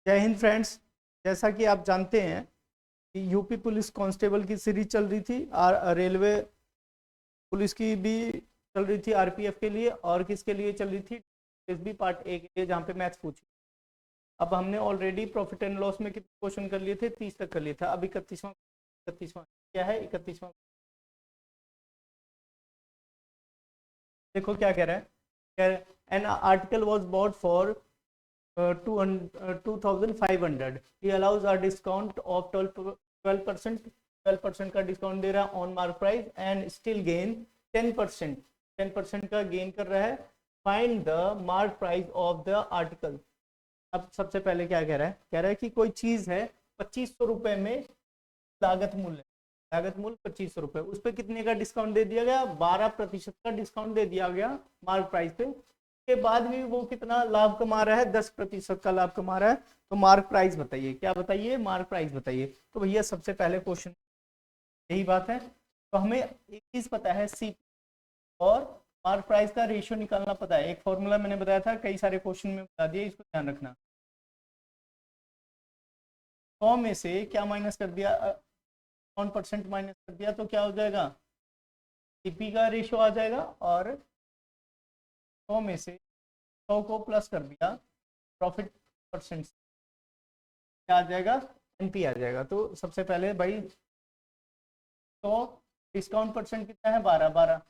जय हिंद फ्रेंड्स। जैसा कि आप जानते हैं कि यूपी पुलिस कांस्टेबल की सीरीज चल रही थी और रेलवे पुलिस की भी चल रही थी आरपीएफ के लिए, और किसके लिए चल रही थी, एसबी पार्ट ए के लिए, जहाँ पे मैथ्स पूछी। अब हमने ऑलरेडी प्रॉफिट एंड लॉस में कितने क्वेश्चन कर लिए थे, 30 तक कर लिए था। अब 31वां क्या है, 31वां देखो क्या कह रहा है। कह रहा है an article was bought for 2500। He allows a discount of 12%। 12% का डिस्काउंट दे रहा है on mark price and still gain 10%। 10% का गेन कर रहा है। Find the mark price of the article. अब सबसे पहले क्या कह रहा है कि कोई चीज है 2500 रुपए में, लागत मूल्य, लागत मूल्य 2500 रुपए, उस पर कितने का डिस्काउंट दे दिया गया, 12% का डिस्काउंट दे दिया गया मार्क प्राइस पे। के बाद भी वो कितना लाभ कमा रहा है, 10% का लाभ कमा रहा है। तो मार्क प्राइस बताइए, क्या बताइए, मार्क प्राइस बताइए। तो भैया सबसे पहले क्वेश्चन यही बात है। तो हमें एक चीज पता है, सी और मार्क प्राइस का रेशियो निकालना पता है। एक फॉर्मूला मैंने बताया था, कई सारे क्वेश्चन में बता दिया, इसको ध्यान रखना। 100 में से क्या माइनस कर दिया, 1% माइनस कर दिया तो क्या हो जाएगा, सीपी का रेशियो आ जाएगा। और 100 में से 100 को प्लस कर दिया प्रॉफिट परसेंट, क्या आ जाएगा, एनपी आ जाएगा। तो सबसे पहले भाई, तो डिस्काउंट परसेंट कितना है, 12, 12,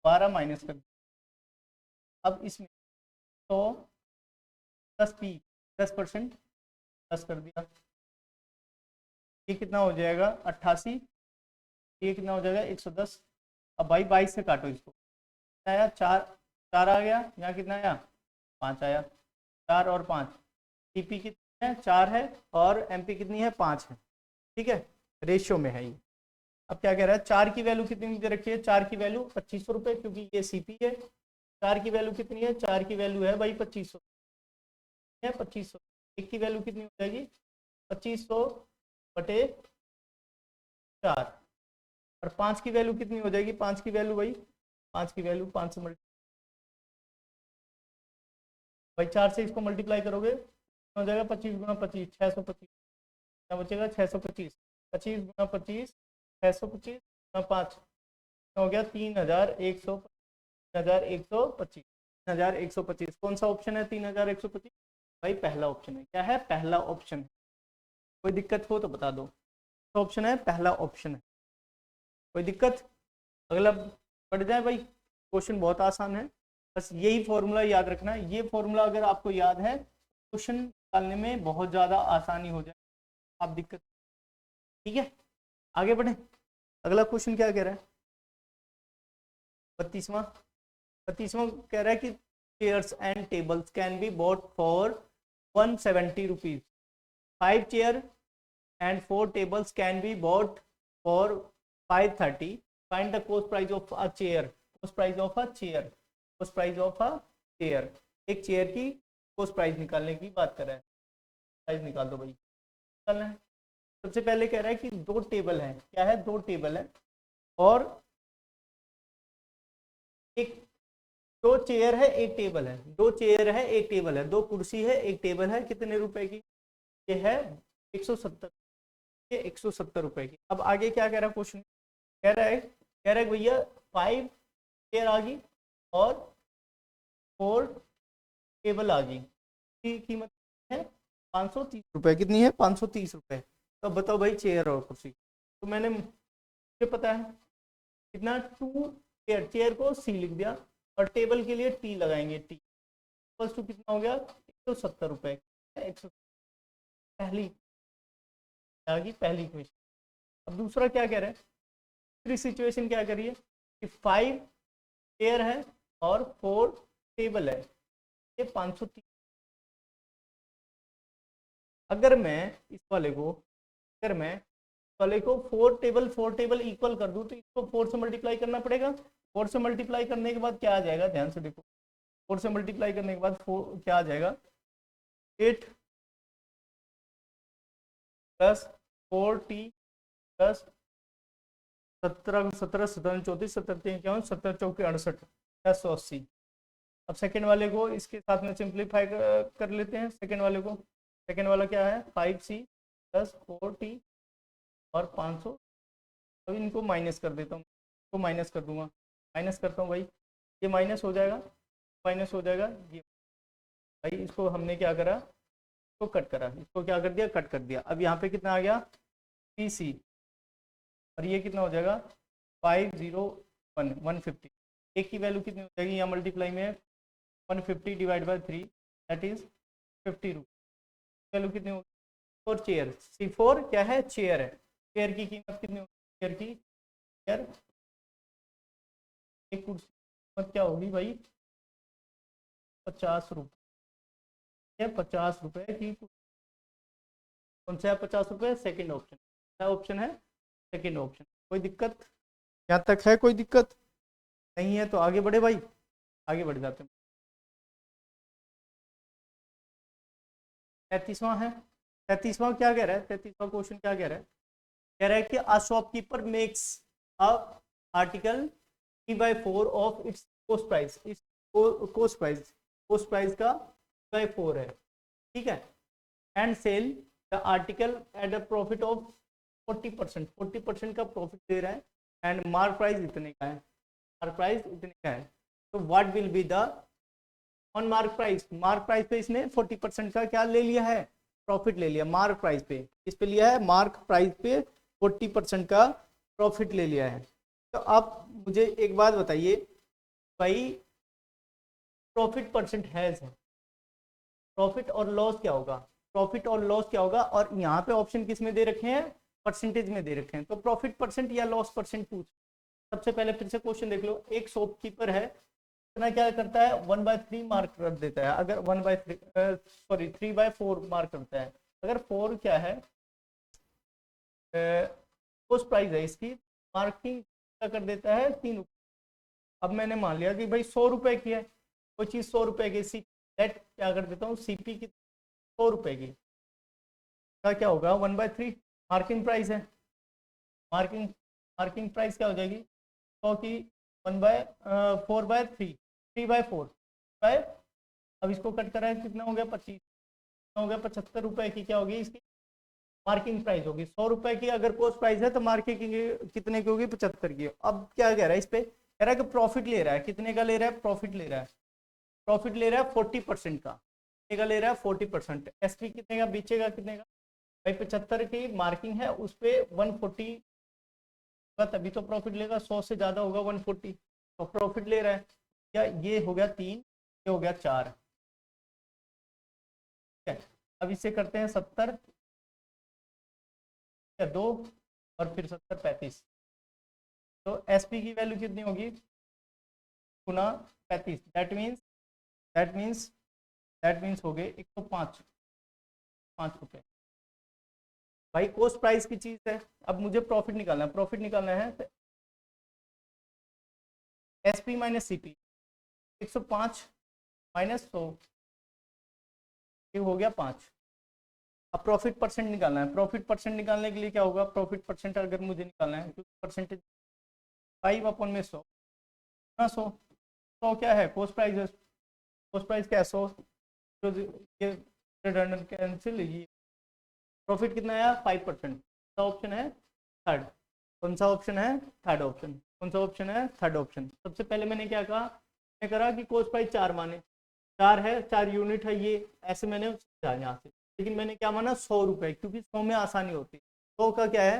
12 माइनस कर दिया। अब इसमें तो प्लस पी, 10% प्लस कर दिया, ये कितना हो जाएगा 88, ये कितना हो जाएगा 110। अब भाई 22 से काटो इसको, कितना आया, 4, 4 आ गया, यहाँ कितना आया, 5 आया। 4 और 5, टीपी कितनी है, 4 है, और एमपी कितनी है, 5 है। ठीक है, रेशियो में है ये। अब क्या कह रहा है, 4 की वैल्यू कितनी दे रखी है, 4 की वैल्यू 2500 रुपये, क्योंकि ये सीपी है। 4 की वैल्यू कितनी है, 4 की वैल्यू है भाई 2500 है, 2500। एक की वैल्यू कितनी हो जाएगी, 2500 बटे 4। और 5 की वैल्यू कितनी हो जाएगी, 5 की वैल्यू भाई, 5 की वैल्यू 5 से भाई 4 से इसको मल्टीप्लाई करोगे हो जाएगा 25 गुना 25, 625। क्या बचेगा, 625। 25 गुना 25, 625 गुना 5 हो गया 3100, 3125, 3125। कौन सा ऑप्शन है 3125, भाई पहला ऑप्शन है। क्या है, पहला ऑप्शन है। कोई दिक्कत हो तो बता दो, ऑप्शन है, पहला ऑप्शन है। कोई दिक्कत, अगला बढ़ जाए भाई। क्वेश्चन बहुत आसान है, बस यही फॉर्मूला याद रखना। ये फॉर्मूला अगर आपको याद है, क्वेश्चन निकालने में बहुत ज़्यादा आसानी हो जाए, आप दिक्कत। ठीक है, आगे बढ़े। अगला क्वेश्चन क्या कह रहा है, 32वां। 32वां कह रहा है कि chairs and tables can be bought for 170 rupees. 5 chair and 4 tables can be bought for 530. Find the cost price of a chair. Cost price of a chair. Cost price of a chair. एक chair की cost price निकालने की बात कर रहा है। Price निकाल दो भाई, निकालना है। सबसे पहले कह रहा है कि 2 टेबल है, क्या है, 2 टेबल है, और एक, 2 चेयर है, एक टेबल है, 2 चेयर है, एक टेबल है, 2 कुर्सी है, एक टेबल है, कितने रुपए की, ये है 170, ये 170 रुपए की। अब आगे क्या कह रहा है क्वेश्चन, कह रहा है भैया 5 चेयर आ गई और 4 टेबल आ गई, की कीमत है 530 रुपए। कितनी है, 530 रुपए। तो बताओ भाई, चेयर और कुर्सी। तो मैंने, मुझे पता है कितना, 2 चेयर, चेयर को सी लिख दिया, और टेबल के लिए टी लगाएंगे, टी प्लस टू कितना हो गया, 170 रुपए। 170, पहली आ गई, पहली इक्वेशन। अब दूसरा क्या कह रहा है, दूसरी सिचुएशन क्या करिए कि 5 चेयर है और 4 टेबल है, ये 530। अगर मैं इस वाले को, अगर मैं वाले को 4 टेबल इक्वल कर दूं, तो इसको 4 से मल्टीप्लाई करना पड़ेगा। 4 से मल्टीप्लाई करने के बाद क्या आ जाएगा, ध्यान से देखो, 4 से मल्टीप्लाई करने के बाद 4 क्या आ जाएगा, 8 प्लस 4t प्लस 17, 17, 17, 34, 17, 51, 17 चौके 68, 680। अब सेकेंड वाले को इसके साथ में सिंप्लीफाई कर लेते हैं। सेकेंड वाले को सेकेंड वाला क्या है 5C प्लस 4T और 500। अब इनको माइनस कर देता हूँ, इसको माइनस कर दूंगा, माइनस करता हूँ भाई, ये माइनस हो जाएगा, माइनस हो जाएगा ये भाई। इसको हमने क्या करा, इसको कट करा, इसको क्या कर दिया, कट कर दिया। अब यहाँ पे कितना आ गया 3C और ये कितना हो जाएगा 501 150। एक की वैल्यू कितनी हो जाएगी यहाँ मल्टीप्लाई में 150 divide by 3 that is 50 rupees. Value कितनी होगी फॉर चेयर, C4 क्या है चेयर है, चेयर की कीमत कितनी होगी, चेयर की चेयर एक कुर्सी की कीमत क्या होगी भाई 50 रुपये, 50 रुपये की। कौन सा है 50 रुपये, सेकेंड ऑप्शन, क्या ऑप्शन है सेकेंड ऑप्शन। कोई दिक्कत यहाँ तक है, कोई दिक्कत नहीं है तो आगे बढ़े भाई, आगे बढ़ जाते हैं। 33वां है, 33वां क्या कह रहा है, 33वां क्वेश्चन क्या कह रहा है, कह रहा है कि a shopkeeper makes a article 3/4 of its cost price, इस कोस्ट प्राइस का 3/4 है, ठीक है, and sell the article at a profit of 40%, 40% का प्रॉफिट दे रहा है, एंड मार्क प्राइस इतने का है, मार्क प्राइस इतने का है। तो what will be the on mark price, mark price पे इसने 40% का क्या ले लिया है, प्रॉफिट ले लिया, मार्क प्राइस पे इस पे लिया है, मार्क प्राइस पे 40% का प्रॉफिट ले लिया है। तो आप मुझे एक बात बताइए भाई, प्रॉफिट परसेंट है, प्रॉफिट और लॉस क्या होगा, प्रॉफिट और लॉस क्या होगा, और यहाँ पे ऑप्शन किस में दे रखे हैं, परसेंटेज में दे रखे हैं, तो प्रॉफिट परसेंट या लॉस परसेंट पूछ। सबसे पहले फिर से क्वेश्चन देख लो, एक शॉपकीपर है, इतना क्या करता है 1/3 मार्क कर देता है, अगर 3/4 मार्क करता है, अगर 4 क्या है कोस्ट प्राइस है इसकी, मार्किंग क्या कर देता है 3 रुपये। अब मैंने मान लिया कि भाई 100 रुपए की है, कोई चीज़ 100 रुपए की, सी लेट क्या कर देता हूँ CP की 100 रुपए की, का क्या होगा 1/3 मार्किंग प्राइस है, मार्किंग मार्किंग प्राइस क्या हो जाएगी 100 की 4/3 3/4 बाय, अब इसको कट करा है कितना हो गया 25, कितना हो गया 75 रुपए की क्या होगी इसकी मार्किंग प्राइस होगी। 100 रुपए की अगर कोस्ट प्राइस है तो मार्किंग कितने की होगी 75 की। अब क्या कह रहा है इस पे, कह रहा है कि प्रॉफिट ले रहा है, कितने का ले रहा है प्रॉफिट ले रहा है, प्रॉफिट ले रहा है 40% का, कितने का ले रहा है 40%। SP कितने का बेचेगा, कितने का भाई 75 की मार्किंग है उस पर 140 का, तभी तो प्रॉफिट लेगा, 100 से ज्यादा होगा 140, तो प्रॉफिट ले रहा है। क्या ये हो गया 3, ये हो गया 4, ठीक है। अब इसे करते हैं 70 या 2 और फिर 70 35, तो SP की वैल्यू कितनी होगी गुना 35, दैट मीन्स हो गए 105 रुपए। भाई कोस्ट प्राइस की चीज है, अब मुझे प्रॉफिट निकालना है, प्रॉफिट निकालना है तो SP माइनस CP 105 माइनस 100 ये हो गया 5। अब प्रॉफिट परसेंट निकालना है, प्रॉफिट परसेंट निकालने के लिए क्या होगा, प्रॉफिट परसेंट अगर मुझे निकालना है क्योंकि परसेंटेज 5/100 ना 100 क्या है कोस्ट प्राइस है, कोस्ट प्राइस क्या है 100, तो ये रिडंडेंट कैंसिल, ये प्रॉफिट कितना आया 5%, सा ऑप्शन है थर्ड। कौन सा ऑप्शन है थर्ड ऑप्शन, कौन सा ऑप्शन है थर्ड ऑप्शन। सबसे पहले मैंने क्या कहा, मैंने करा कि कोस्ट प्राइस 4 माने, 4 है 4 यूनिट है ये, ऐसे मैंने समझा यहाँ से, लेकिन मैंने क्या माना 100 रुपये, क्योंकि 100 में आसानी होती है। 100 का क्या है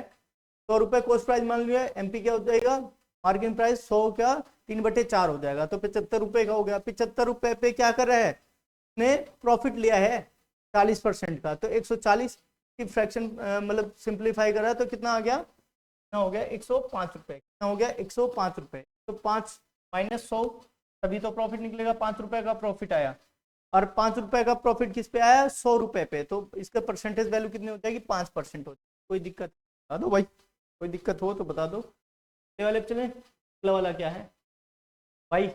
100 रुपये कोस्ट प्राइस मान लिया, MP क्या हो जाएगा मार्केट प्राइस 100 का 3/4 हो जाएगा, तो 75 रुपये का हो गया। 75 रुपये पे क्या कर रहा है ने प्रॉफिट लिया है 40% का, तो 140 की फ्रैक्शन मतलब सिंप्लीफाई करा तो कितना आ गया, कितना हो गया 105 रुपये, कितना हो गया 105 रुपये, तो 5 माइनस 100 तभी तो प्रॉफिट निकलेगा, 5 रुपये का प्रॉफिट आया, और 5 रुपये का प्रॉफिट किस पे आया 100 रुपये पे, तो इसका परसेंटेज वैल्यू कितनी हो जाएगी 5% हो जाएगी। कोई दिक्कत बता दो भाई, कोई दिक्कत हो तो बता दो। अगले वाले चले, अगला वाला क्या है भाई,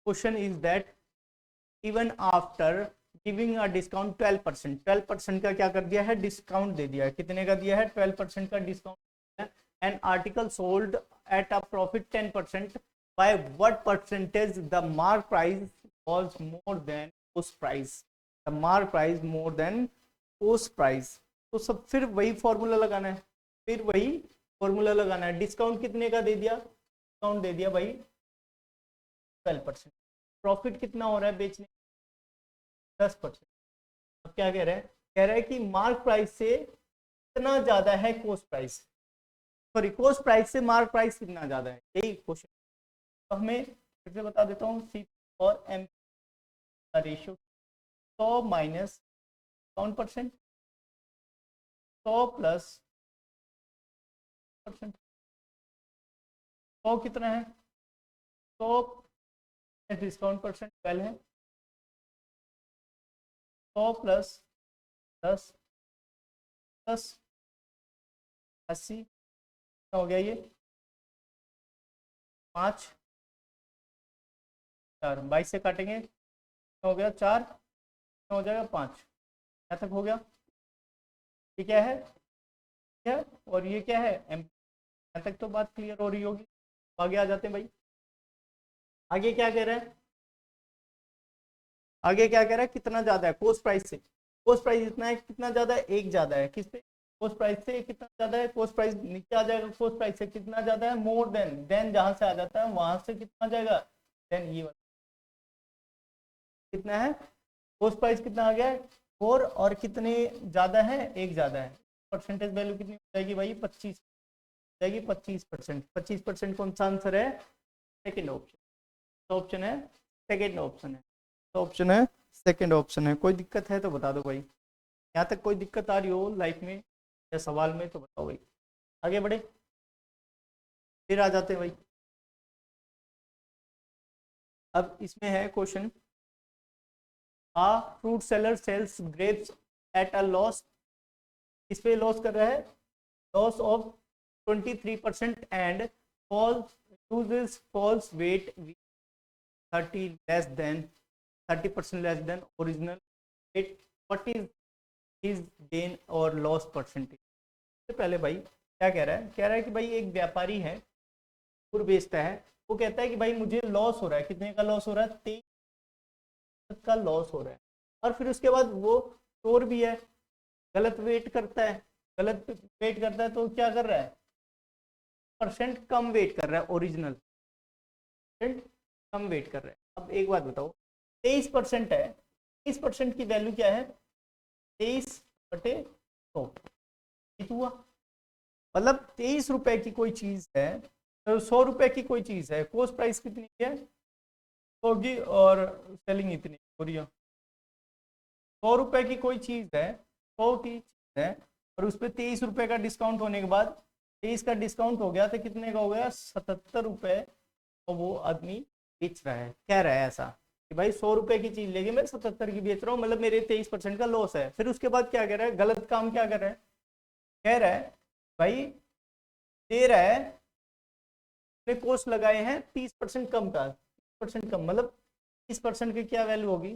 question is that even after giving a discount 12%, 12% का क्या कर दिया है डिस्काउंट दे दिया है, कितने का दिया है 12% का discount, and article sold at a profit 10%, by what percentage the mark price was more than cost price, mark price more than coast price, तो सब फिर वही फॉर्मूला लगाना है, फिर वही फॉर्मूला लगाना है। डिस्काउंट कितने का दे दिया, डिस्काउंट दे दिया भाई 12%। प्रॉफिट कितना हो रहा है बेचने, 10%। अब क्या कह रहा है, कह रहा है कि मार्क प्राइस से कितना ज्यादा है coast price, sorry coast price से मार्क प्राइस कितना ज्यादा है, यही क्वेश्चन। तो हमें फिर से बता देता हूँ, सी और एम का रेशियो 100 माइनस 1% 100 प्लस 100 कितना है, 100 डिस्काउंट परसेंट 12 है, 100 प्लस 10 10 80 हो गया, ये 5 4 22 से काटेंगे हो गया 4, हो जाएगा 5, यहाँ तक हो गया। ये क्या है, क्या और ये क्या है एम, यहाँ तक तो बात क्लियर हो रही होगी। आगे आ जाते हैं भाई, आगे क्या कह रहा है, आगे क्या कह रहा है, कितना ज्यादा है कोस्ट प्राइस से, कोस्ट प्राइस इतना है, कितना ज्यादा है, एक ज्यादा है, किस पे, कोस्ट प्राइस से कितना ज्यादा है, कोस्ट प्राइस नीचे आ जाएगा, कोस्ट प्राइस से कितना ज्यादा है, मोर देन जहां से आ जाता है वहां से कितना आ जाएगा, देन ये वाला कितना है, कोस्ट प्राइस कितना आ गया है 4, और कितने ज्यादा है, एक ज्यादा है, परसेंटेज वैल्यू कितनी हो जाएगी भाई 25 जाएगी, 25%। 25% कौन सा आंसर है, सेकेंड ऑप्शन, तो ऑप्शन है सेकेंड ऑप्शन है, तो ऑप्शन है सेकेंड ऑप्शन है। कोई दिक्कत है तो बता दो भाई, यहाँ तक कोई दिक्कत आ रही हो लाइफ में या सवाल में तो बताओ भाई। आगे बढ़े, फिर आ जाते हैं भाई। अब इसमें है question, a fruit seller sells grapes at a loss, इस पे लॉस कर रहा है, loss of 23% and false weight 30% less than original weight, what is his gain और लॉस परसेंटेज। सबसे पहले भाई क्या कह रहा है, कह रहा है कि भाई एक व्यापारी है, फूड बेचता है, वो कहता है कि भाई मुझे लॉस हो रहा है, कितने का लॉस हो रहा है, 23% का लॉस हो रहा है, और फिर उसके बाद वो चोर भी है, गलत वेट करता है, गलत वेट करता है तो क्या कर रहा है, परसेंट कम वेट कर रहा है, ओरिजिनल कम वेट कर रहा है। अब एक बात बताओ, 23% है, 23% की वैल्यू क्या है, 23/100 हुआ, मतलब 23 रुपए की कोई चीज है, तो 100 रुपए की कोई चीज है, कॉस्ट प्राइस कितनी है होगी और सेलिंग इतनी हो रही है, 100 रुपए की कोई चीज है, 100 की चीज है, और उस पर 23 रुपए का डिस्काउंट होने के बाद 23 का डिस्काउंट हो गया तो कितने का हो गया, 77 रुपए, और वो आदमी बेच रहा है, कह रहा है ऐसा कि भाई 100 रुपए की चीज लेके मैं 77 की बेच रहा हूँ, मतलब मेरे 23% का लॉस है। फिर उसके बाद क्या कह रहा है, गलत काम क्या कर रहा है, कह रहा है भाई दे रहा है, कॉस्ट लगाए हैं 30% कम का, 30% कम मतलब 30% की क्या वैल्यू होगी,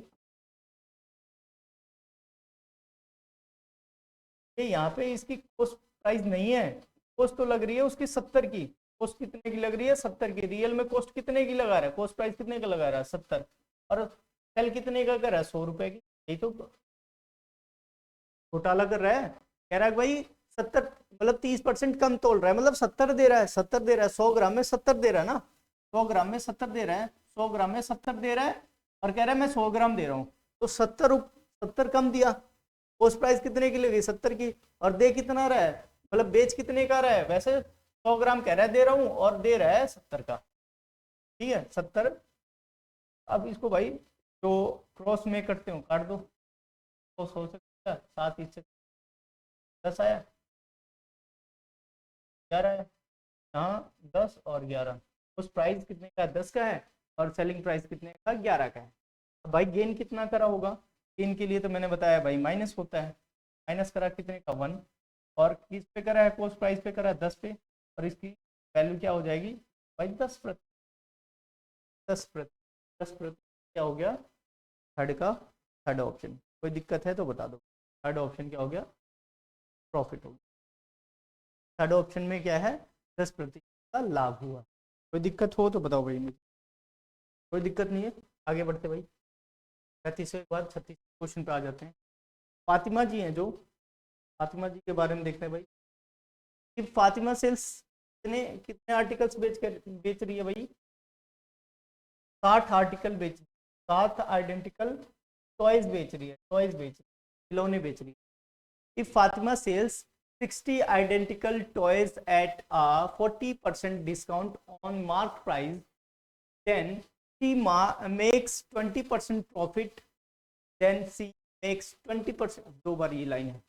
ये यहाँ पे इसकी कॉस्ट प्राइस नहीं है, कॉस्ट तो लग रही है उसकी 70 की, कॉस्ट कितने की लग रही है, 70 की, रियल में कॉस्ट कितने की लगा रहा है, कॉस्ट प्राइस कितने का लगा रहा है 70, और सेल कितने का कर रहा है 100 रुपए की, यही तो घोटाला कर रहा है। कह रहा है भाई 70 मतलब 30% कम तोल रहा है, मतलब 70 दे रहा है, 70 दे रहा है, 100 ग्राम में 70 दे रहा है ना, 100 ग्राम में 70 दे रहा है, 100 ग्राम में 70 दे रहा है, और कह रहा है मैं 100 ग्राम दे रहा हूँ, तो 70 कम दिया, उस प्राइस कितने की लगी 70 की, और दे कितना रहा है, मतलब बेच कितने का रहा है, वैसे 100 ग्राम कह रहा है दे रहा हूँ और दे रहा है 70 का, ठीक है 70। अब इसको भाई जो क्रॉस में करते हो काट दो, तो हो सकता है 7 इससे 10 आया, 11 आया, यहाँ 10 और 11, उस प्राइस कितने का 10 का है, और सेलिंग प्राइस कितने का 11 का है। अब भाई गेन कितना करा होगा, गेन के लिए तो मैंने बताया भाई माइनस होता है, माइनस करा कितने का 1, और किस पे करा है, कॉस्ट प्राइस पे करा है 10 पे, और इसकी वैल्यू क्या हो जाएगी भाई 10%, 10%, 10% क्या हो गया, थर्ड ऑप्शन। कोई दिक्कत है तो बता दो, थर्ड ऑप्शन क्या हो गया, प्रॉफिट हो गया, थर्ड ऑप्शन में क्या है 10% का लाभ हुआ। कोई दिक्कत हो तो बताओ भाई मुझे, कोई दिक्कत नहीं है, आगे बढ़ते भाई। 35 के बाद 36 क्वेश्चन पे आ जाते हैं। फातिमा जी हैं जो, फातिमा जी के बारे में देखते हैं भाई कि फातिमा सेल्स कितने कितने आर्टिकल्स बेच रही है भाई? 60 आर्टिकल बेच, 7 आइडेंटिकल टॉयज बेच रही है, टॉयज बेच रही है, खिलौने बेच रही है। If Fatima sells 60 identical toys at a 40% discount on mark price, then she makes 20% profit, then she makes 20%। दो बार ये लाइन है,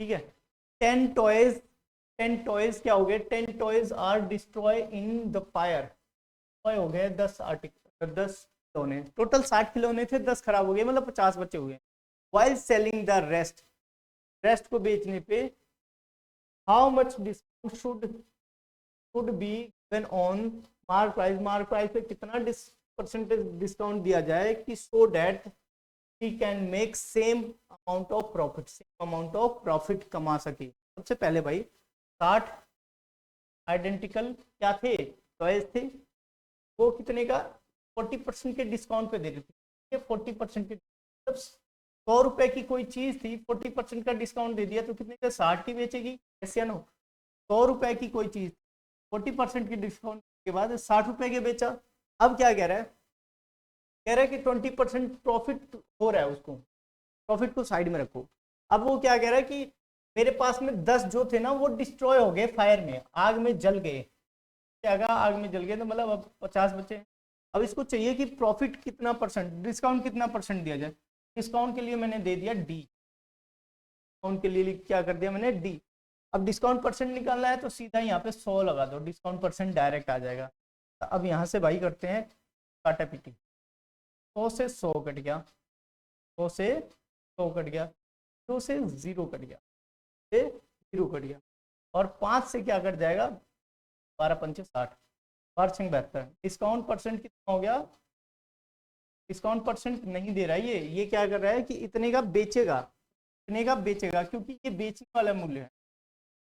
ठीक है। 10 टॉयज, 10 टॉयज क्या हो गए? 10 toys are destroy in the fire, हो गए 10 आर्टिकल, 10 खिलौने, टोटल 60 खिलौने थे, 10 खराब हो गए, मतलब 50 बचे हुए। While selling the rest, rest को बेचने पे how much discount should be given on mark price, mark price पे कितना परसेंटेज डिस्काउंट दिया जाए कि so that he can make same amount of profit, same amount of profit कमा सके। सबसे पहले भाई 60 आइडेंटिकल क्या थे? टॉयज थे, वो कितने का? 40% के डिस्काउंट पे दे रही थी। 40% के, मतलब 100 रुपए की कोई चीज थी, 40% का डिस्काउंट दे दिया तो कितने का? 60 की बेचेगी, ऐसे या नो? 100 रुपए की कोई चीज 40% की डिस्काउंट के बाद 60 रुपए के बेचा। अब क्या कह रहा है? कह रहा है कि 20% प्रॉफिट हो रहा है, उसको प्रॉफिट को साइड में रखो। अब वो क्या कह रहा है कि मेरे पास में 10 जो थे ना वो डिस्ट्रॉय हो गए फायर में, आग में जल गए। क्या कहा? आग में जल गए, तो मतलब अब 50 बचे। अब इसको चाहिए कि प्रॉफिट कितना परसेंट, डिस्काउंट कितना परसेंट दिया जाए। डिस्काउंट के लिए मैंने दे दिया डी, डिस्काउंट के लिए क्या कर दिया मैंने? डी। अब डिस्काउंट परसेंट निकालना है तो सीधा यहाँ पे 100 लगा दो, डिस्काउंट परसेंट डायरेक्ट आ जाएगा। तो अब यहाँ से भाई करते हैं काटा पीटी, 100 से 100 कट गया, 100 से 100 कट गया, 2 से 0 कट गया, से 0 कट गया, और 5 से क्या कट जाएगा? 12 पंचे 60, 12 छंग 72। डिस्काउंट परसेंट कितना हो गया? डिस्काउंट परसेंट नहीं दे रहा है ये क्या कर रहा है कि इतने का बेचेगा, इतने का बेचेगा, क्योंकि ये बेचने वाला मूल्य है।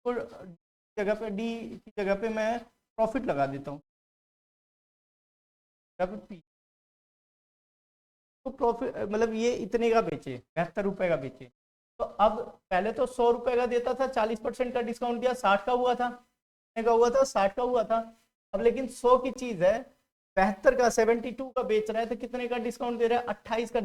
तो जगह पे डी की जगह पे मैं प्रॉफिट लगा देता हूँ, जगह पे पी। तो प्रॉफिट मतलब ये इतने का बेचे, 72 रुपए का बेचे। तो अब पहले तो 100 रुपए का देता था, 40% का डिस्काउंट दिया, 60 का हुआ था, कितने का हुआ था? 60 का हुआ था। अब लेकिन 100 की चीज है, 72 का 72 का बेच रहा है, तो कितने का डिस्काउंट दे रहा है? 28 का,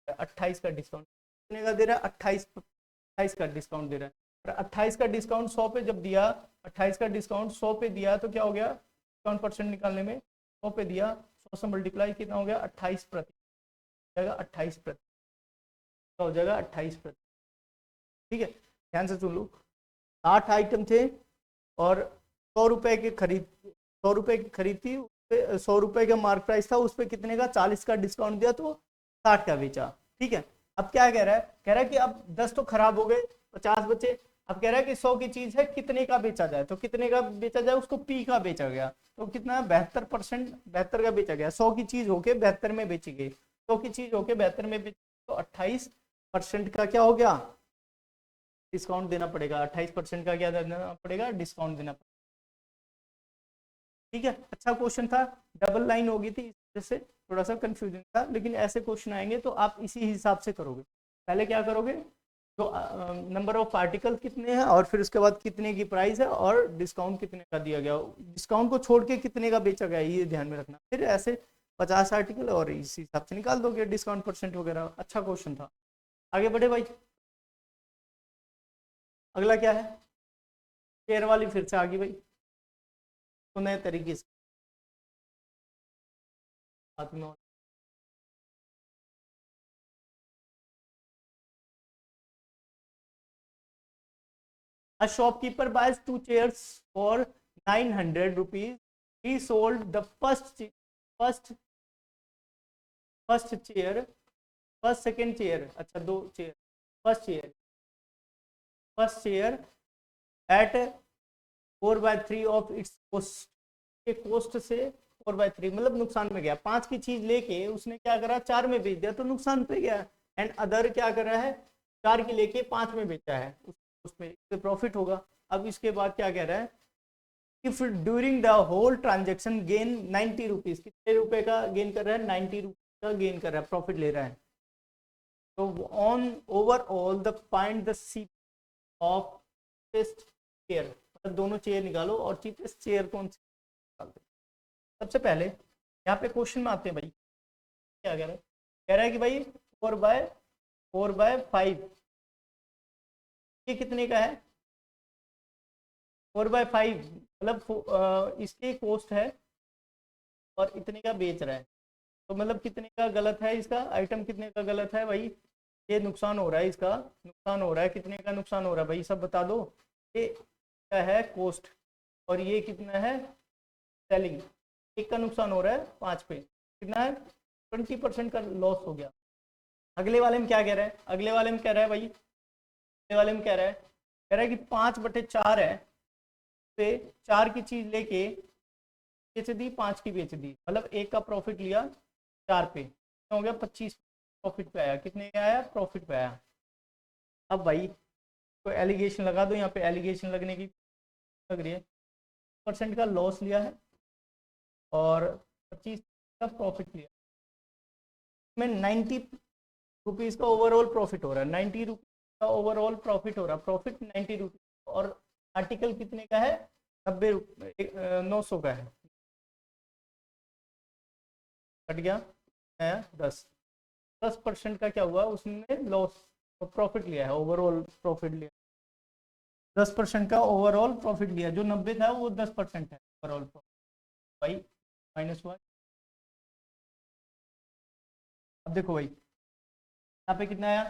28 का डिस्काउंट कितने का दे रहा है? 28 का डिस्काउंट दे रहा है। और 28 का डिस्काउंट 100 पे जब दिया, 28 का डिस्काउंट 100 पे दिया तो क्या हो गया? डिस्काउंट परसेंट निकालने में 100 पे दिया, 100 से मल्टीप्लाई कितना हो गया? 28%, जाएगा 28%, हो जाएगा 28%। ठीक है, ध्यान से सुन लो। 8 आइटम थे और 100 रुपए के खरीद, 100 रुपए की खरीद थी, 100 रुपए का मार्क प्राइस था, उस पर कितने का? 40 का डिस्काउंट दिया तो 60 का बेचा। ठीक है, अब क्या कह रहा है? कह रहा है कि अब 10 तो खराब हो गए, 50 बचे। अब कह रहा है कि 100 की चीज है, कितने का बेचा जाए? तो कितने का बेचा जाए? उसको पी का बेचा गया, तो कितना? 72%, 72 का बेचा गया। 100 की चीज होके 72 में बेची गई, 100 की चीज होके 72 में बेची, तो 28% का क्या हो गया? डिस्काउंट देना पड़ेगा। 28% का क्या देना पड़ेगा? डिस्काउंट देना पड़ेगा। ठीक है, अच्छा क्वेश्चन था, डबल लाइन हो गई थी इस वजह से थोड़ा सा कंफ्यूजन था, लेकिन ऐसे क्वेश्चन आएंगे तो आप इसी हिसाब से करोगे। पहले क्या करोगे? तो नंबर ऑफ आर्टिकल कितने हैं, और फिर उसके बाद कितने की प्राइस है, और डिस्काउंट कितने का दिया गया, डिस्काउंट को छोड़ के कितने का बेचा गया, ये ध्यान में रखना। फिर ऐसे 50 आर्टिकल और इस हिसाब से निकाल दोगे डिस्काउंट परसेंट वगैरह। अच्छा क्वेश्चन था, आगे बढ़े भाई। अगला क्या है? शेयर वाली फिर से आ गई भाई, तो नए तरीके से हाथ में। A shopkeeper buys 2 chairs for 900 rupees. He sold the first chair, first second chair, अच्छा दो chair, first chair at 4/3 of its cost, के कॉस्ट से 4/3, मतलब नुकसान में गया। 5 की चीज लेके उसने क्या करा? 4 में बेच दिया, तो नुकसान पे गया। एंड अदर क्या कर रहा है? 4 की लेके 5 में बेचा है, उसमें प्रॉफिट होगा। अब इसके बाद क्या कह रहा है? If during the whole transaction gain 90 rupees, कितने रुपए का गेन कर रहा है? 90 रुपीज का गेन कर रहा है, प्रॉफिट ले रहा है। तो on overall the find the C of cheapest chair, मतलब दोनों चेयर निकालो और चीपेस्ट चेयर कौन सी निकाल दो। सबसे पहले यहाँ पे क्वेश्चन में आते हैं भाई, क्या कह रहा है? कह रहा है कि भाई 4/5 ये कितने का है? 4/5 मतलब इसकी कॉस्ट है और इतने का बेच रहा है, तो मतलब कितने का गलत है? इसका आइटम कितने का गलत है भाई? ये नुकसान हो रहा है, इसका नुकसान हो रहा है। कितने का नुकसान हो रहा है भाई? सब बता दो। ये क्या है? कॉस्ट। और ये कितना है? सेलिंग। एक का नुकसान हो रहा है 5 पे, कितना है? 20% का लॉस हो गया। अगले वाले में क्या कह रहा है? अगले वाले में कह रहा है भाई, अगले वाले में कह रहा है कि 5/4 है, से 4 की चीज लेके बेच दी, 5 की बेच दी, मतलब 1 का प्रॉफिट लिया 4 पे, हो गया 25 प्रॉफिट पे आया। कितने का आया? प्रॉफिट पे आया। अब भाई तो एलिगेशन लगा दो, यहाँ पे एलिगेशन लगने की लग रही है। 1% का लॉस लिया है और 25 का प्रॉफिट लिया, में 90 रुपीज़ का ओवरऑल प्रॉफिट हो रहा है। 90 रुपीज़ का ओवरऑल प्रॉफिट हो रहा है, प्रॉफिट 90 रुपीज़। और आर्टिकल कितने का है? 90 रुपये, 900 का है। कट गया 10% का क्या हुआ? उसने लॉस प्रॉफिट लिया है, ओवरऑल प्रॉफिट लिया 10% का ओवरऑल प्रॉफिट लिया। जो 90 था वो 10% है ओवरऑल प्रॉफिट। भाई माइनस हुआ। अब देखो भाई यहाँ पे कितना आया?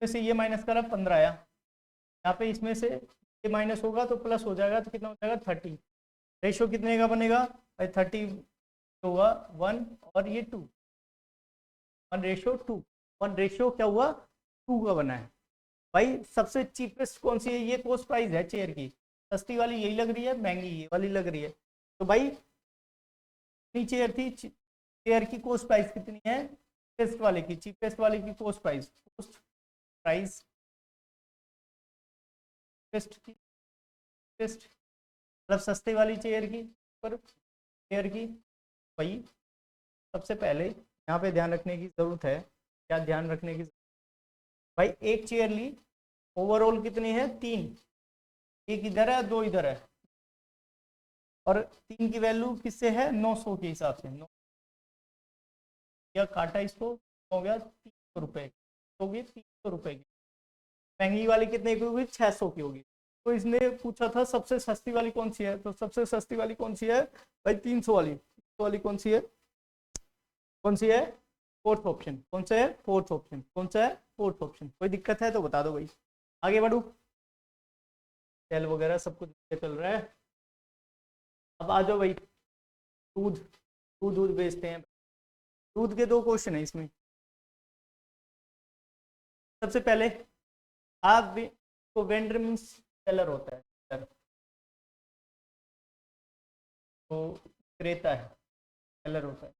इसमें से ये माइनस करा 15 आया, यहाँ पे इसमें से ये माइनस होगा तो प्लस हो जाएगा, तो कितना हो जाएगा? 30। रेशो कितने का बनेगा भाई? 30 हुआ 1 और ये 2, 1/2। 1 क्या हुआ? 2 का बना है। भाई सबसे चीपेस्ट कौन सी है? ये कॉस्ट प्राइस है चेयर की, सस्ती वाली यही लग रही है, महंगी ये वाली लग रही है। तो भाई कितनी चेयर थी? चेयर की कॉस्ट प्राइस कितनी है? चीपेस्ट वाले की, चीपेस्ट वाले की कॉस्ट प्राइस, कॉस्ट प्राइस मतलब सस्ते वाली चेयर की पर चेयर की। भाई सबसे पहले यहाँ पे ध्यान रखने की ज़रूरत है, क्या ध्यान रखने की? भाई एक चेयर ली, ओवरऑल कितनी है? 3, एक इधर है 2 इधर है, और 3 की वैल्यू किससे है? 900 के हिसाब से। 9 या काटा इसको, हो गया 300 रुपये, होगी 300 रुपये की। महंगी वाली कितने की होगी? 600 की होगी। तो इसने पूछा था सबसे सस्ती वाली कौन सी है, तो सबसे सस्ती वाली कौन सी है भाई? 300 वाली। 300 वाली कौन सी है? कौन सी है? Fourth option. कौन सा है? Fourth option. कौन सा है? Fourth option. कोई दिक्कत है तो बता दो भाई, आगे बढ़ू। सेल वगैरह सब कुछ चल रहा है। अब आ जाओ भाई, दूध, दूध बेचते हैं। दूध के 2 क्वेश्चन है इसमें। सबसे पहले आप भी तो वेंडर मीन्स सेलर होता है, सेलर तो क्रेता है, सेलर होता है,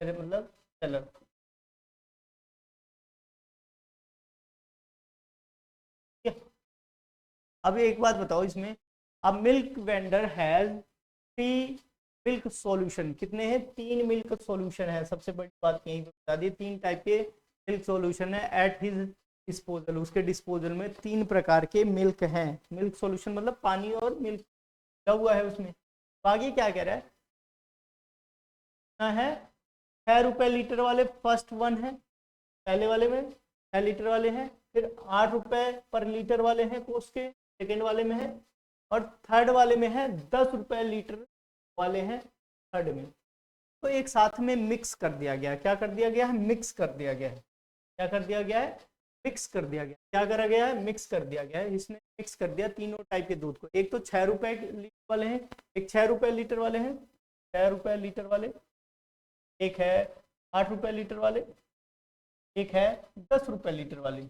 मतलब सेलर। अब एक बात बताओ इसमें, अब milk vendor has 3 milk solution. कितने हैं? 3 मिल्क सॉल्यूशन है। सबसे बड़ी बात यही बता दी, 3 टाइप के मिल्क सॉल्यूशन है एट हिज डिस्पोजल। उसके डिस्पोजल में 3 प्रकार के मिल्क हैं। मिल्क सॉल्यूशन मतलब पानी और मिल्क क्या हुआ है उसमें। तो आगे क्या कह रहा है? है 6 रुपए लीटर वाले फर्स्ट वन है, पहले वाले में 6 लीटर वाले हैं। फिर 8 रुपए पर लीटर वाले हैं कोस्ट के, सेकेंड वाले में है। और थर्ड वाले में है 10 रुपए लीटर वाले हैं थर्ड में। तो एक साथ में मिक्स कर दिया गया। क्या कर दिया गया है? मिक्स कर दिया गया है। क्या कर दिया गया है? मिक्स कर दिया गया। क्या करा गया है? मिक्स कर दिया गया है। इसने मिक्स कर दिया तीनों टाइप के दूध को। एक तो 6 रुपए लीटर वाले हैं, एक 6 रुपए लीटर वाले हैं, 6 रुपए लीटर वाले, एक है 8 रुपए लीटर वाले, एक है 10 रुपए लीटर वाले।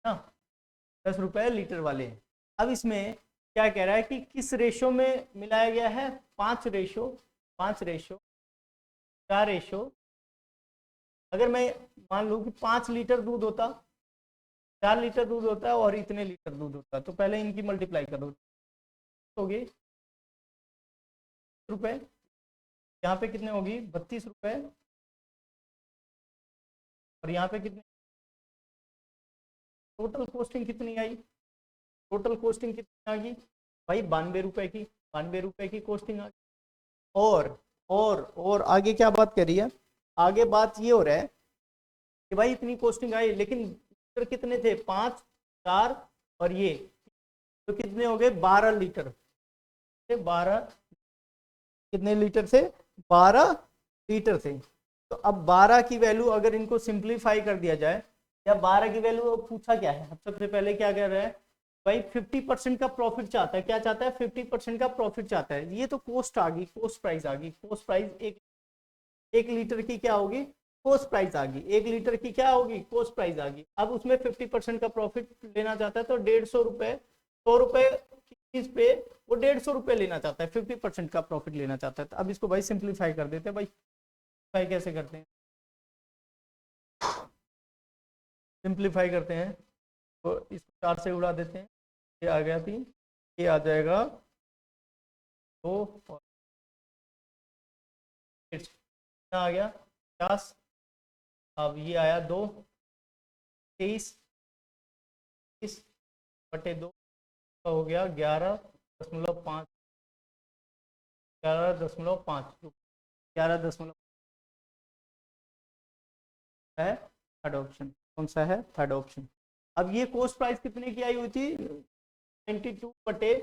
हाँ, 10 रुपए लीटर वाले हैं। अब इसमें क्या कह रहा है कि किस रेशो में मिलाया गया है? 5 रेशो, 5 रेशो, क्या रेशो? अगर मैं मान लूँ कि 5 लीटर दूध होता, 4 लीटर दूध होता है और इतने लीटर दूध होता, तो पहले इनकी मल्टीप्लाई करो, होगी रुपये, यहाँ पे कितने होगी 32 रुपये, और यहाँ पे कितने, टोटल कॉस्टिंग कितनी आई, टोटल कॉस्टिंग कितनी आ गई भाई 92 रुपये की, 92 रुपये की कॉस्टिंग आ गई। और आगे क्या बात कर रही है, आगे बात ये हो रहा है कि भाई इतनी कॉस्टिंग आई, लेकिन लीटर कितने थे 5 4 और ये तो कितने हो गए 12 लीटर, 12 कितने लीटर थे 12 लीटर थे। तो अब 12 की वैल्यू अगर इनको सिंप्लीफाई कर दिया जाए, या 12 की वैल्यू पूछा क्या है, सबसे पहले क्या कह रहा है भाई 50% का प्रॉफिट चाहता है, क्या चाहता है 50% का प्रॉफिट चाहता है। ये तो कॉस्ट आ गई, कॉस्ट प्राइस आ गई, कॉस्ट प्राइस एक लीटर की क्या होगी कॉस्ट प्राइस आ गई, 1 लीटर की क्या होगी कॉस्ट प्राइस आ गई। अब उसमें 50% का प्रॉफिट लेना चाहता है, तो 150 रुपये, 100 रुपये की चीज पे वो 150 रुपये लेना चाहता है, 50% का प्रॉफिट लेना चाहता है। तो अब इसको भाई सिंप्लीफाई कर देते हैं, भाई सिंप्लीफाई कैसे करते हैं, सिंप्लीफाई करते हैं तो इसको 4 से उड़ा देते हैं, ये आ गया 3, ये आ जाएगा 2 और कितना आ गया 50, अब ये आया 2, 23 बटे 2 का हो गया 11.5, 11.5, 11 है थर्ड ऑप्शन, कौन सा है थर्ड ऑप्शन। अब ये कॉस्ट प्राइस कितने की आई हुई थी 92 बटे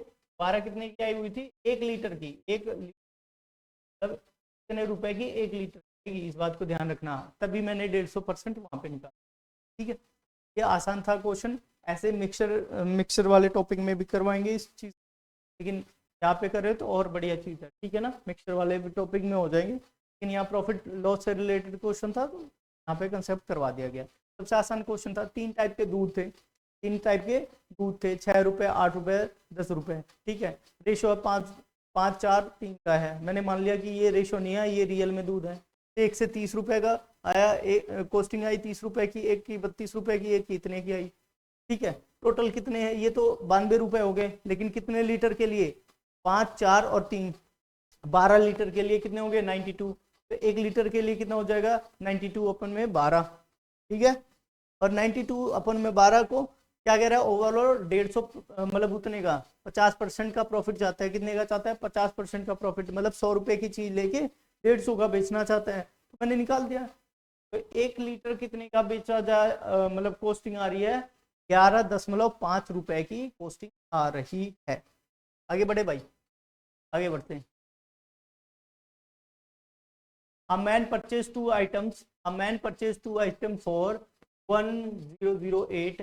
12 कितने की आई हुई थी 1 लीटर की, मतलब कितने रुपए की 1 लीटर की, इस बात को ध्यान रखना, तभी मैंने 150% वहां पे निकाला। ठीक है, ये आसान था क्वेश्चन, ऐसे मिक्सर वाले टॉपिक में भी करवाएंगे इस चीज, लेकिन यहाँ पे कर रहे हो तो और बढ़िया चीज है, ठीक है ना, मिक्सर वाले भी टॉपिक में हो जाएंगे, लेकिन यहाँ प्रॉफिट लॉस से रिलेटेड क्वेश्चन था तो यहाँ पे कंसेप्ट करवा दिया गया। सबसे आसान क्वेश्चन था, 3 टाइप के दूध थे, 3 टाइप के दूध थे, 6 रुपये 8 रुपये 10 रुपये, ठीक है, रेशो 5 4 3 का है, मैंने मान लिया कि ये रेशो नहीं है, ये रियल में दूध है। 1 से 30 रुपये का आया, कॉस्टिंग आई 30 रुपये की, एक की 32 रुपये की, एक की इतने की आई, ठीक है। टोटल कितने हैं, ये तो 92 रुपये हो गए, लेकिन कितने लीटर के लिए 5 4 और 3, 12 लीटर के लिए कितने होंगे 92, तो 1 लीटर के लिए कितना हो जाएगा 92 अपन में 12, ठीक है। और 92 अपन में 12 को क्या कह रहा है ओवरऑल 150, मतलब उतने का 50% का प्रॉफिट चाहता है, कितने का चाहता है 50% का प्रॉफिट, मतलब 100 रुपये की चीज लेके 150 का बेचना चाहता है, तो मैंने निकाल दिया। तो 1 लीटर कितने का बेचा जाए, मतलब कॉस्टिंग आ रही है 11.5 रुपए की कॉस्टिंग आ रही है। आगे बढ़े भाई, आगे बढ़ते हैं। A man purchased 2 items. A man purchased 2 items for 1008.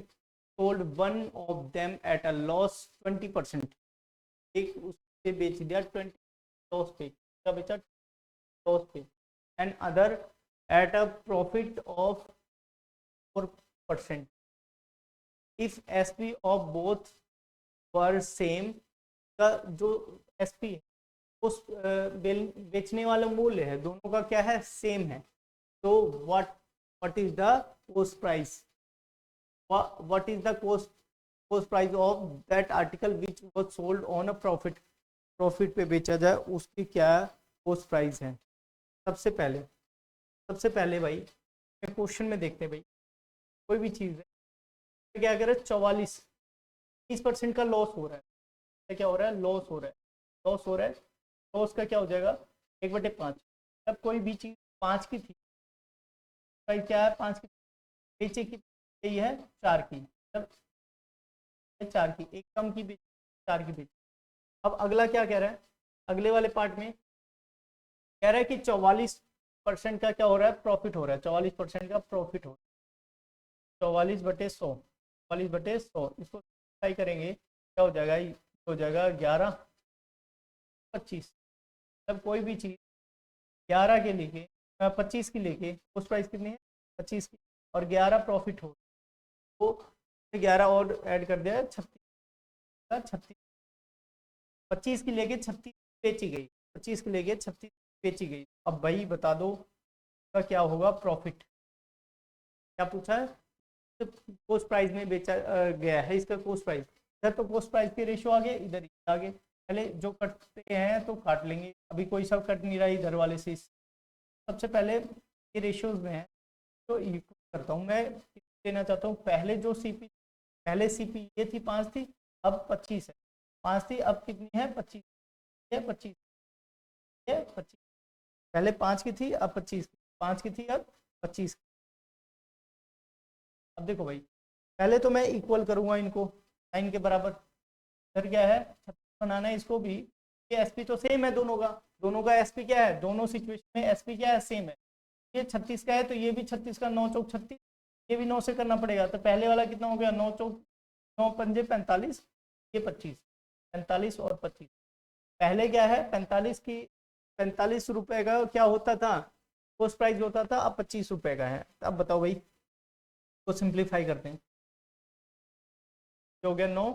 Sold one of them at a loss 20%. एक उससे बेच दिया 20 लॉस पे, क्या बेचा लॉस पे, and other at a profit of 4%. If SP of both were same, का जो एसपी है उस बेचने वाला मूल्य है दोनों का क्या है सेम है, तो what is the cost price, what is the cost price of that article which was sold on a profit, profit पे बेचा जाए उसकी क्या कॉस्ट प्राइस है। सबसे पहले भाई क्वेश्चन में देखते हैं भाई, कोई भी चीज़ है क्या करें 30% का लॉस हो रहा है, क्या हो रहा है लॉस हो रहा है, लॉस हो रहा है, लॉस का क्या हो जाएगा 1/5। जब कोई भी चीज़ 5 की थी, प्राइस क्या है 5 की, बेचे की यही है 4 की, जब 4 की, एक कम की बेची 4 की बेची। अब अगला क्या कह रहा है, अगले वाले पार्ट में कह रहा है कि 44% का क्या हो रहा है प्रॉफिट हो रहा है, 44% का प्रॉफिट हो रहा है, 44/100, 44/100, इसको ट्राई करेंगे क्या हो जाएगा, हो जाएगा 11/25। जब कोई भी चीज़ 11 के लेके 25 की लेके उस प्राइस कितनी है 25 की, और 11 प्रॉफिट हो तो 11 और ऐड कर दिया 36, 25 की लेके 36 बेची गई, 25 की लेके 36 बेची गई। अब भाई बता दो का क्या होगा प्रॉफिट, क्या पूछा है, कॉस्ट प्राइस में बेचा गया है इसका कॉस्ट प्राइस, इधर तो कॉस्ट प्राइस के रेशियो आ गए, इधर आ गए, पहले जो कटते हैं तो काट लेंगे, अभी कोई सब कट नहीं रहा इधर वाले से। सबसे पहले ये रेशियोज में है तो इक्वल करता हूँ मैं, देना चाहता हूँ पहले जो सीपी, पहले सीपी ये थी 5 थी, अब 25 है। 5 थी अब कितनी है 25 है, 25 है 25, पहले 5 की थी अब 25, 5 की थी अब 25। अब देखो भाई, पहले तो मैं इक्वल करूंगा इनको 9 के बराबर, फिर क्या है 36 बनाना है इसको भी। ये एसपी तो सेम है दोनों का एसपी क्या है, दोनों सिचुएशन में एसपी क्या है सेम है। ये 36 का है तो ये भी 36 का, 9 चौक 36, ये भी 9 से करना पड़ेगा। तो पहले वाला कितना हो गया 9 चौक 9 पंजे 45, ये 25, 45 और 25। पहले क्या है 45 की 45 रुपए का क्या होता था पोस्ट प्राइस होता था, अब 25 रुपए का है। अब बताओ भाई, तो सिंप्लीफाई करते हैं, हो गया 9,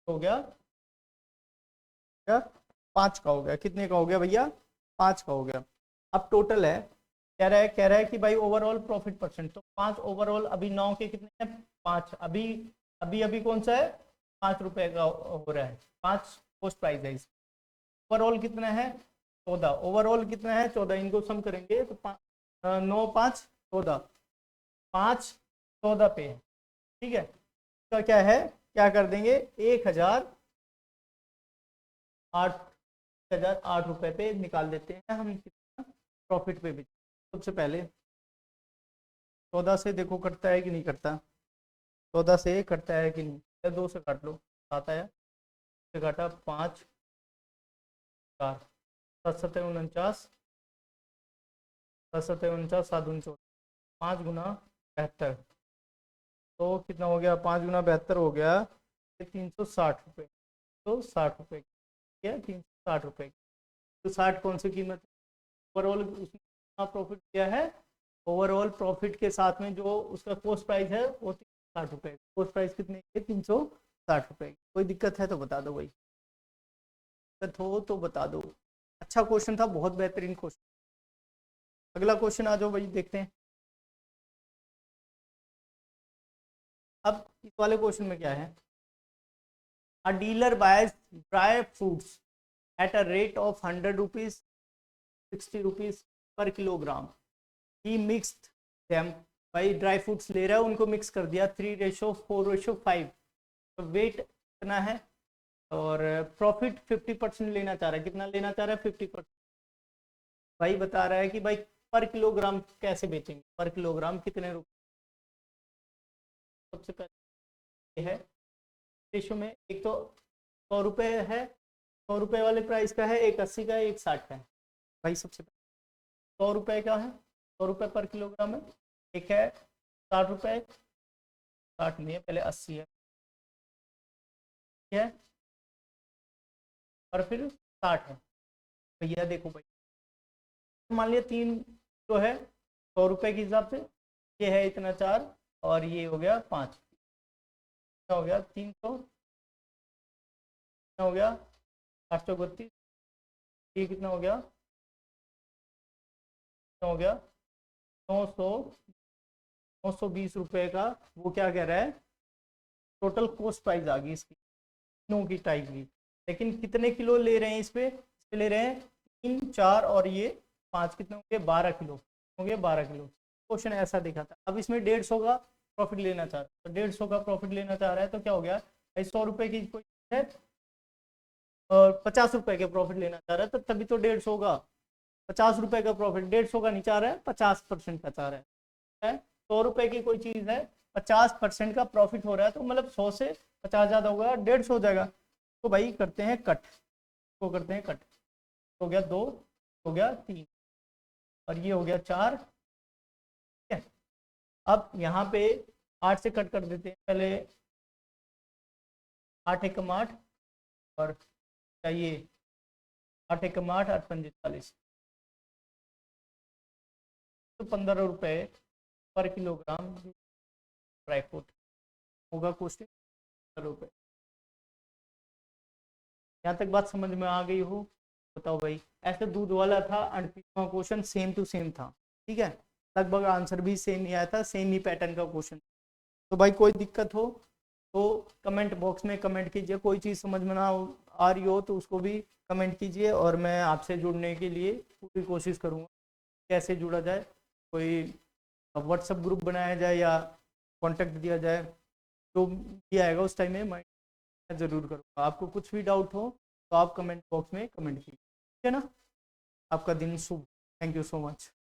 हो गया क्या 5 का हो गया, कितने का हो गया भैया 5 का हो गया। अब टोटल है, कह रहा है कि भाई ओवरऑल प्रॉफिट परसेंट, तो 5 ओवरऑल, अभी 9 के कितने हैं 5, अभी अभी अभी कौन सा है 5 रुपए का हो रहा है, 5 पोस्ट प्राइस है इसका। ओवरऑल कितना है 14, ओवरऑल कितना है 14, इनको सम करेंगे तो 9 5 14, 5 14 पे है, ठीक है। इसका क्या है, क्या कर देंगे 1008 रुपए पे निकाल देते हैं हम, कितना प्रॉफिट पे भी। सबसे पहले 14 से देखो कटता है कि नहीं कटता, 14 से कटता है कि नहीं, 2 से काट लो, आता है से काटा 5 4 7 7 49, 7 7 49 7 49, 5 गुना 72, तो कितना हो गया 5 गुना 72 हो गया 360 रुपये, तो 60 रुपये क्या 360 रुपये। तो 60 कौन सी कीमत है, ओवरऑल उसने प्रॉफिट किया है, ओवरऑल प्रॉफिट के साथ में जो उसका कोस्ट प्राइस है वो 360 रुपये, कोस्ट प्राइस कितने की 360 रुपये। कोई दिक्कत है तो बता दो भाई, दिक्कत हो तो बता दो। अच्छा क्वेश्चन था, बहुत बेहतरीन क्वेश्चन। अगला क्वेश्चन आ जाओ भाई, देखते हैं। अब इस वाले क्वेश्चन में क्या है, अ dealer boys dry fruits at a rate of 100 rupees 60 rupees per kilogram, he mixed them. भाई ड्राई फ्रूट्स ले रहा है, उनको मिक्स कर दिया 3:4:5, तो वेट कितना है और प्रॉफिट 50% लेना चाह रहा है, कितना लेना चाह रहा है 50%। भाई बता रहा है कि भाई पर किलोग्राम कैसे बेचेंगे, पर किलोग्राम कितने रुपए। सबसे पहले है रेशो में, एक तो 100 रुपये है, 100 रुपये वाले प्राइस का है, एक 80 का है, एक 60 का है। भाई सबसे पहले 100 रुपये का है, 100 रुपये पर किलोग्राम है। एक है 60 रुपये, 60 नहीं है पहले 80 है, ठीक है, और फिर 60 है। भैया देखो भाई, मान लिया 3 जो है 100 रुपये के हिसाब से, ये है इतना 4 और ये हो गया 5, हो गया 300, हो गया 832, ये कितना हो गया, कितना हो गया 920 रुपये का। वो क्या कह रहा है, टोटल कॉस्ट प्राइस आ गई इसकी तीनों की टाइप की। लेकिन कितने किलो ले रहे हैं इस पे ले रहे हैं 3 4 और ये 5, कितने होंगे 12 किलो, हो गए 12 किलो। क्वेश्चन ऐसा दिखा था। अब इसमें 150 का प्रॉफिट लेना चाह रहा है, तो 150 का प्रॉफिट लेना चाह रहा है, तो क्या हो गया 100 रुपये की कोई है और 50 रुपये के प्रॉफिट लेना चाह रहा है, तो तभी तो 150 होगा। 50 रुपये का प्रॉफिट 150 का नहीं चाह रहा है, 50% का चाह रहा है। 100 रुपये की कोई चीज़ है, 50% का प्रॉफिट हो रहा है, तो मतलब 100 से 50 ज़्यादा होगा 150 हो जाएगा। तो भाई करते हैं कट, तो करते हैं कट, हो गया 2, हो गया 3 और ये हो गया 4, ठीक है। अब यहाँ पे 8 से कट कर देते हैं, पहले 8 एकम 8 और चाहिए 8 एकम 8 8 पंजे 40, तो 15 रुपये पर किलोग्राम ड्राई फ्रूट होगा, कॉस्ट 15 रुपये। यहाँ तक बात समझ में आ गई हो, बताओ भाई। ऐसे दूध वाला था, 38वां क्वेश्चन सेम टू सेम था, ठीक है, लगभग आंसर भी सेम ही आया था, सेम ही पैटर्न का क्वेश्चन। तो भाई कोई दिक्कत हो तो कमेंट बॉक्स में कमेंट कीजिए, कोई चीज़ समझ में ना आ रही हो तो उसको भी कमेंट कीजिए, और मैं आपसे जुड़ने के लिए पूरी कोशिश करूँगा कैसे जुड़ा जाए, कोई व्हाट्सएप ग्रुप बनाया जाए या कांटेक्ट दिया जाए, जो भी आएगा उस टाइम में मैं ज़रूर करूँगा। आपको कुछ भी डाउट हो तो आप कमेंट बॉक्स में कमेंट कीजिए, ठीक है ना। आपका दिन शुभ। Thank you so much.